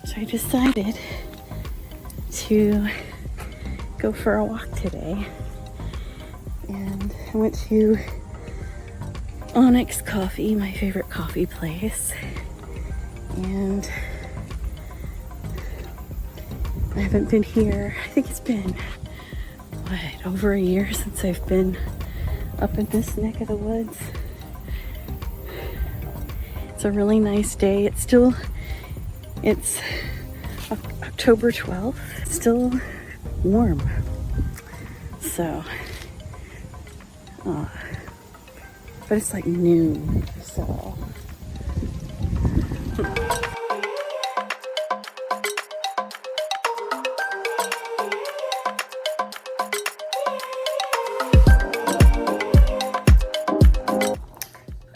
So I decided to go for a walk today. And I went to Onyx Coffee, my favorite coffee place. And I haven't been here, I think it's been, over a year since I've been up in this neck of the woods. It's a really nice day. It's October 12th. It's still warm. So, but it's like noon, so.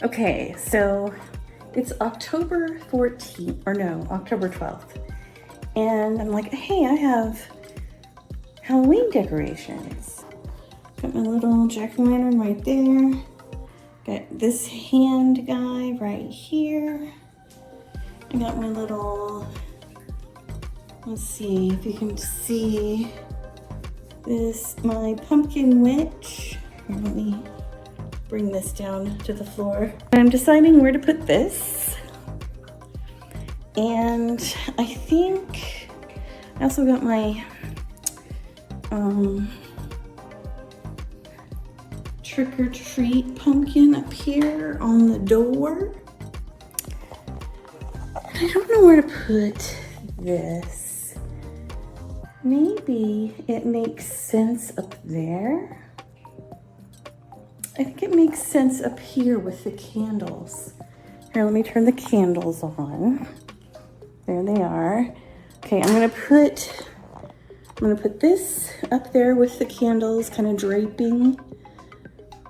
Okay, so it's October 14th, or no, October 12th. And I'm like, hey, I have Halloween decorations. Got my little jack-o'-lantern right there. Got this hand guy right here. I got my little, let's see if you can see this, my pumpkin witch. Here, let me bring this down to the floor. I'm deciding where to put this. And I think I also got my trick-or-treat pumpkin up here on the door. I don't know where to put this. Maybe it makes sense up there. I think it makes sense up here with the candles. Here, let me turn the candles on. There they are. Okay, I'm gonna put this up there with the candles kind of draping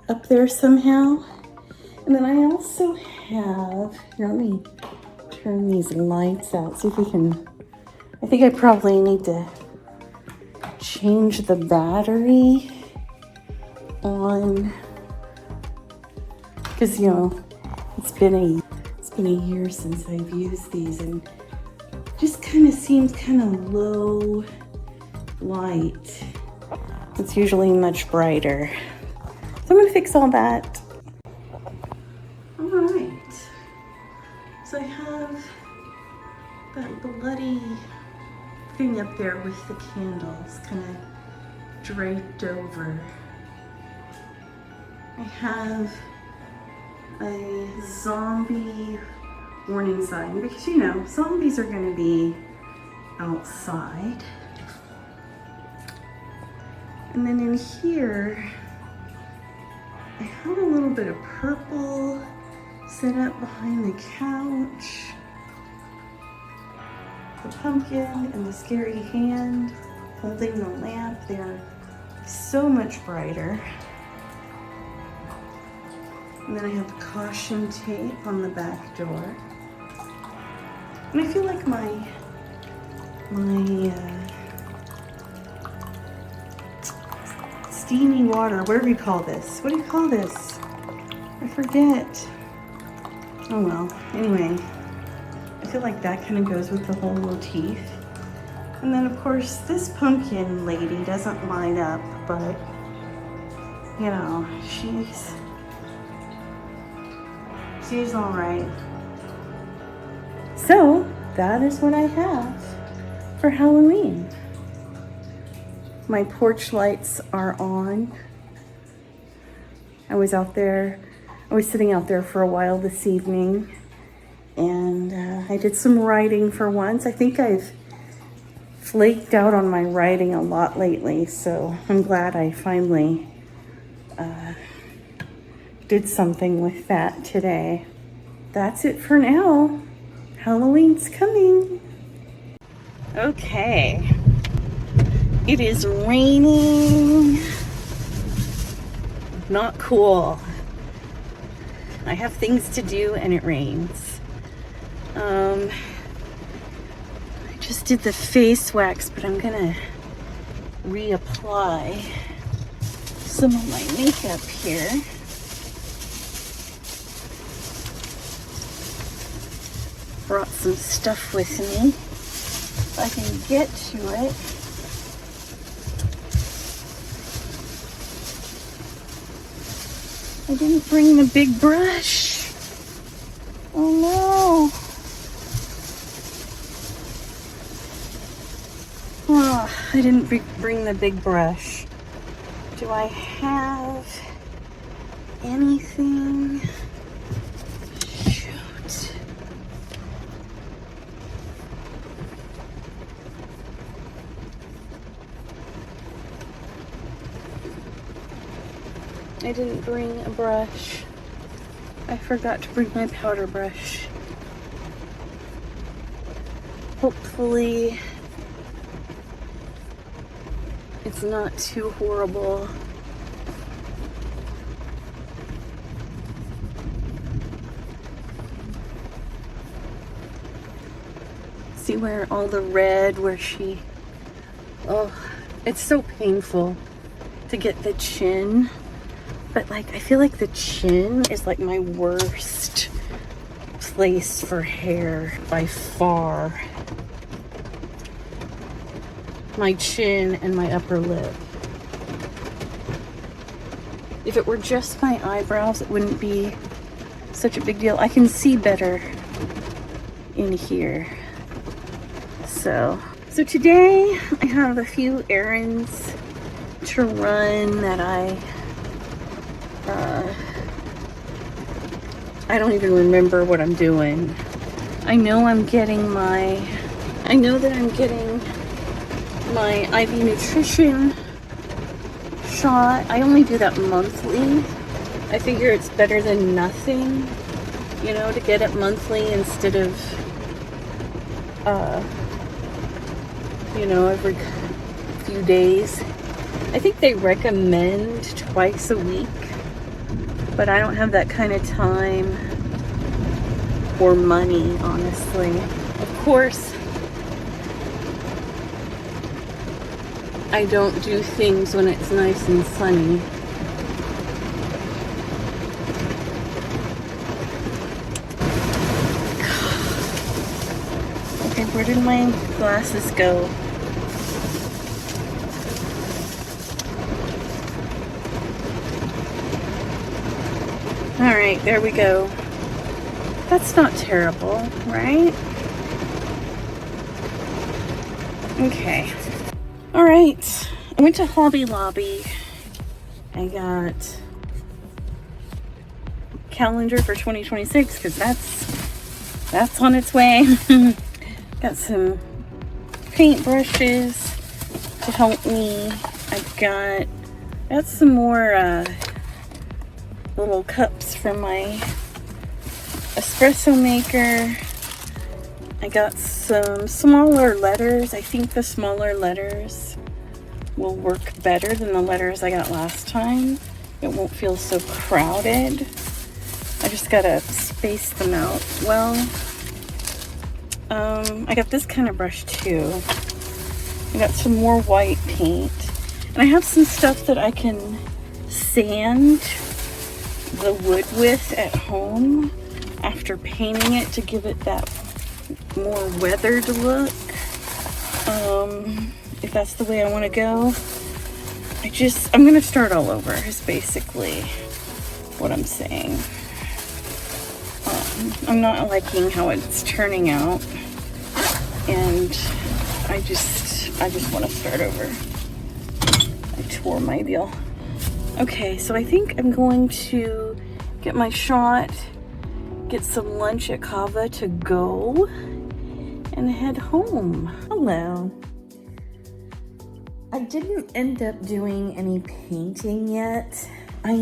up there somehow. And then I also have, here, let me turn these lights out, see if we can, I think I probably need to change the battery on, because, you know, it's been a year since I've used these, and just kind of seems kind of low light. It's usually much brighter. So I'm gonna fix all that. All right. So I have that bloody thing up there with the candles kind of draped over. I have a zombie warning sign because, you know, zombies are going to be outside. And then in here, I have a little bit of purple set up behind the couch. The pumpkin and the scary hand holding the lamp. They're so much brighter. And then I have the caution tape on the back door. And I feel like my steaming water, whatever you call this. What do you call this? I forget. Oh well, anyway. I feel like that kind of goes with the whole motif. And then of course, this pumpkin lady doesn't light up, but you know, she's all right. So that is what I have for Halloween. My porch lights are on. I was sitting out there for a while this evening, and I did some writing for once. I think I've flaked out on my writing a lot lately, so I'm glad I finally did something with that today. That's it for now. Halloween's coming. Okay. It is raining. Not cool. I have things to do and it rains. I just did the face wax, but I'm gonna reapply some of my makeup here. Brought some stuff with me. if I can get to it. I didn't bring the big brush. Oh no. Oh, I didn't bring the big brush. Do I have anything? Shoot. I didn't bring a brush. I forgot to bring my powder brush. Hopefully it's not too horrible. See where all the red, where she, oh, it's so painful to get the chin. But like, I feel like the chin is like my worst place for hair by far. My chin and my upper lip. If it were just my eyebrows, it wouldn't be such a big deal. I can see better in here. So today I have a few errands to run that I don't even remember what I'm doing. I know that I'm getting my IV nutrition shot. I only do that monthly. I figure it's better than nothing, you know, to get it monthly instead of, you know, every few days. I think they recommend twice a week, but I don't have that kind of time or money, honestly. Of course, I don't do things when it's nice and sunny. Okay, where did my glasses go? All right, there we go. That's not terrible, right? Okay. All right, I went to Hobby Lobby. I got calendar for 2026 because that's on its way. Got some paint brushes to help me. I've got some more little cups from my espresso maker. I got some smaller letters. I think the smaller letters will work better than the letters I got last time. It won't feel so crowded. I just gotta space them out well. I got this kind of brush too. I got some more white paint. And I have some stuff that I can sand the wood with at home after painting it to give it that more weathered look. If that's the way I want to go. I'm gonna start all over is basically what I'm saying. I'm not liking how it's turning out, and I just want to start over. I tore my deal. Okay, so I think I'm going to get my shot, get some lunch at Kava to go, and head home. Hello. I didn't end up doing any painting yet. I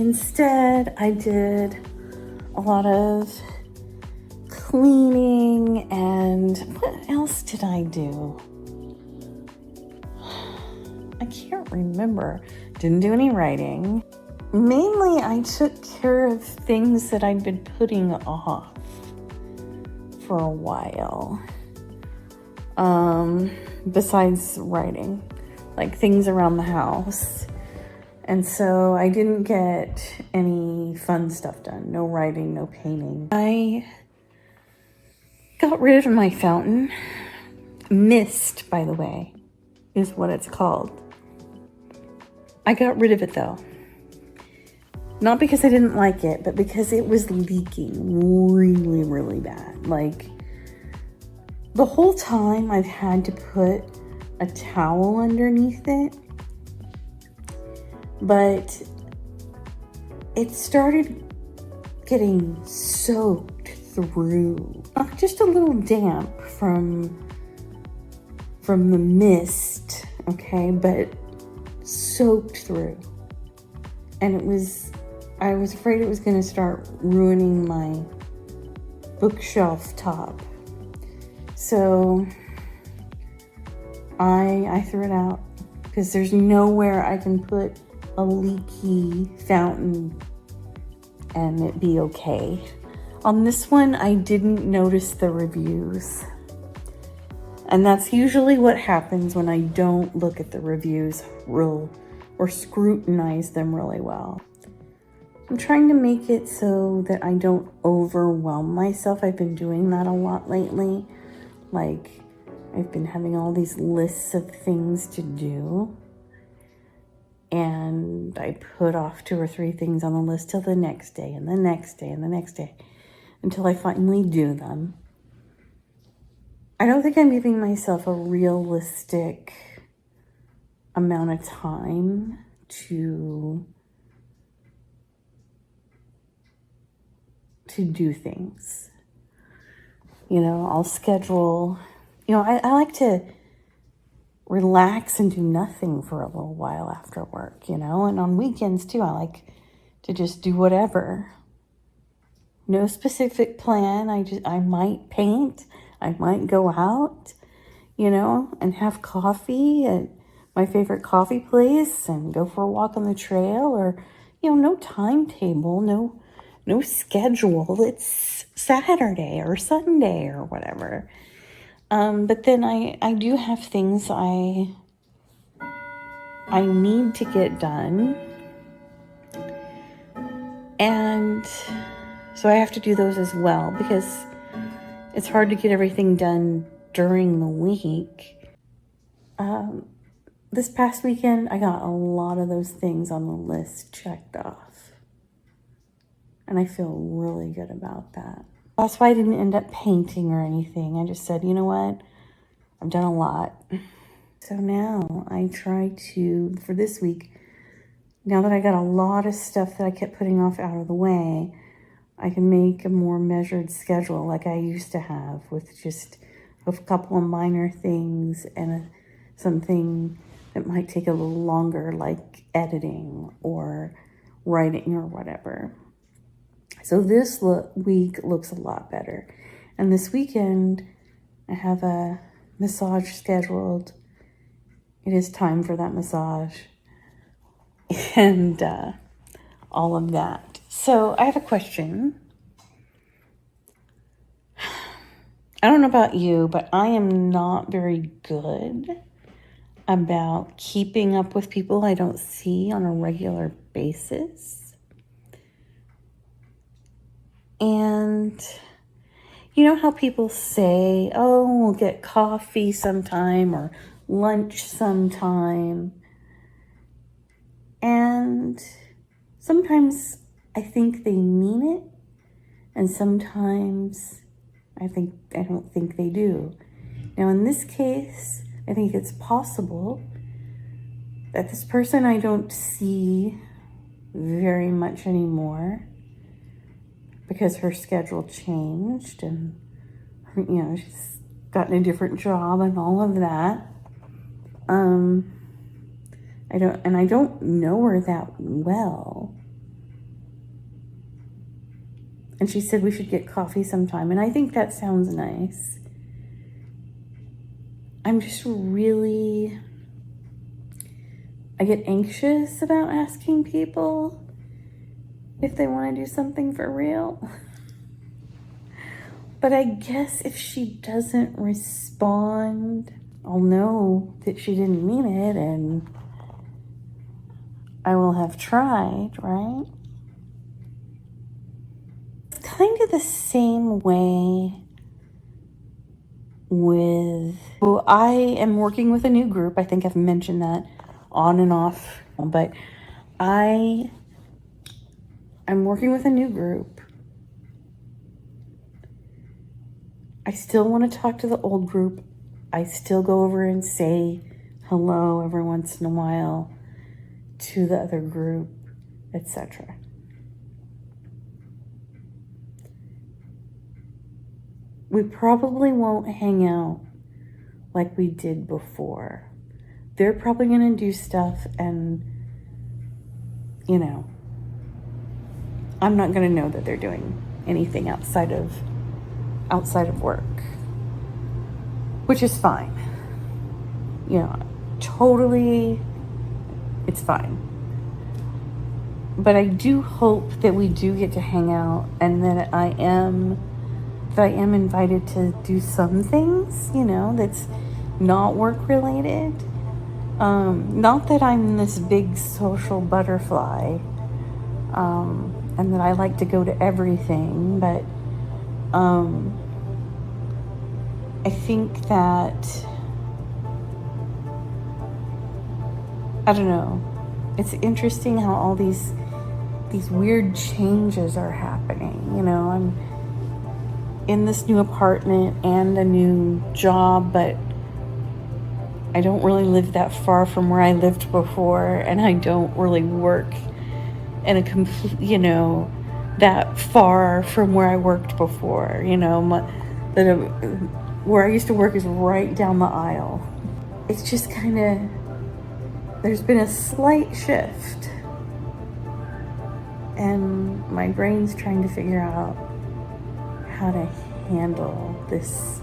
did a lot of cleaning, and what else did I do? I can't remember. Didn't do any writing. Mainly, I took care of things that I'd been putting off for a while. Besides writing, like things around the house. And so I didn't get any fun stuff done. No writing, no painting. I got rid of my fountain. Mist, by the way, is what it's called. I got rid of it though. Not because I didn't like it, but because it was leaking really, really bad. Like, the whole time I've had to put a towel underneath it, but it started getting soaked through. Just a little damp from the mist, okay, but soaked through. And I was afraid it was going to start ruining my bookshelf top. So I threw it out because there's nowhere I can put a leaky fountain and it be okay. On this one, I didn't notice the reviews. And that's usually what happens when I don't look at the reviews or scrutinize them really well. I'm trying to make it so that I don't overwhelm myself. I've been doing that a lot lately. Like, I've been having all these lists of things to do. And I put off 2 or 3 things on the list till the next day and the next day and the next day until I finally do them. I don't think I'm giving myself a realistic amount of time to do things. You know, I'll schedule, I like to relax and do nothing for a little while after work, and on weekends too, I like to just do whatever. No specific plan. I might paint, I might go out, and have coffee at my favorite coffee place and go for a walk on the trail, or, no timetable, no schedule. It's Saturday or Sunday or whatever. But then I do have things I need to get done. And so I have to do those as well because it's hard to get everything done during the week. This past weekend, I got a lot of those things on the list checked off. And I feel really good about that. That's why I didn't end up painting or anything. I just said, you know what? I've done a lot. So now I try to, for this week, now that I got a lot of stuff that I kept putting off out of the way, I can make a more measured schedule like I used to have with just a couple of minor things and something that might take a little longer, like editing or writing or whatever. So this week looks a lot better. And this weekend, I have a massage scheduled. It is time for that massage. And all of that. So I have a question. I don't know about you, but I am not very good about keeping up with people I don't see on a regular basis. And you know how people say, oh, we'll get coffee sometime or lunch sometime. And sometimes I think they mean it. And sometimes I don't think they do. Now in this case, I think it's possible that this person I don't see very much anymore because her schedule changed and she's gotten a different job and all of that. I don't know her that well. And she said we should get coffee sometime, and I think that sounds nice. I'm just really, I get anxious about asking people if they want to do something for real. But I guess if she doesn't respond, I'll know that she didn't mean it and I will have tried, right? It's kind of the same way well, I am working with a new group. I think I've mentioned that on and off, but I'm working with a new group. I still want to talk to the old group. I still go over and say hello every once in a while to the other group, etc. We probably won't hang out like we did before. They're probably going to do stuff, and, you know, I'm not going to know that they're doing anything outside of work, which is fine. You know, totally, it's fine. But I do hope that we do get to hang out, and that I am invited to do some things, you know, that's not work related. Not that I'm this big social butterfly, and that I like to go to everything, but I think that, I don't know, it's interesting how all these weird changes are happening. You know, I'm in this new apartment and a new job, but I don't really live that far from where I lived before, and I don't really work in a complete, you know, that far from where I worked before. You know, where I used to work is right down the aisle. It's just kind of, there's been a slight shift, and my brain's trying to figure out how to handle this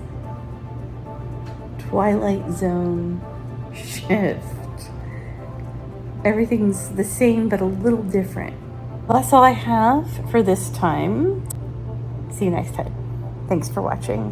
Twilight Zone shift. Everything's the same, but a little different. Well, that's all I have for this time. See you next time. Thanks for watching.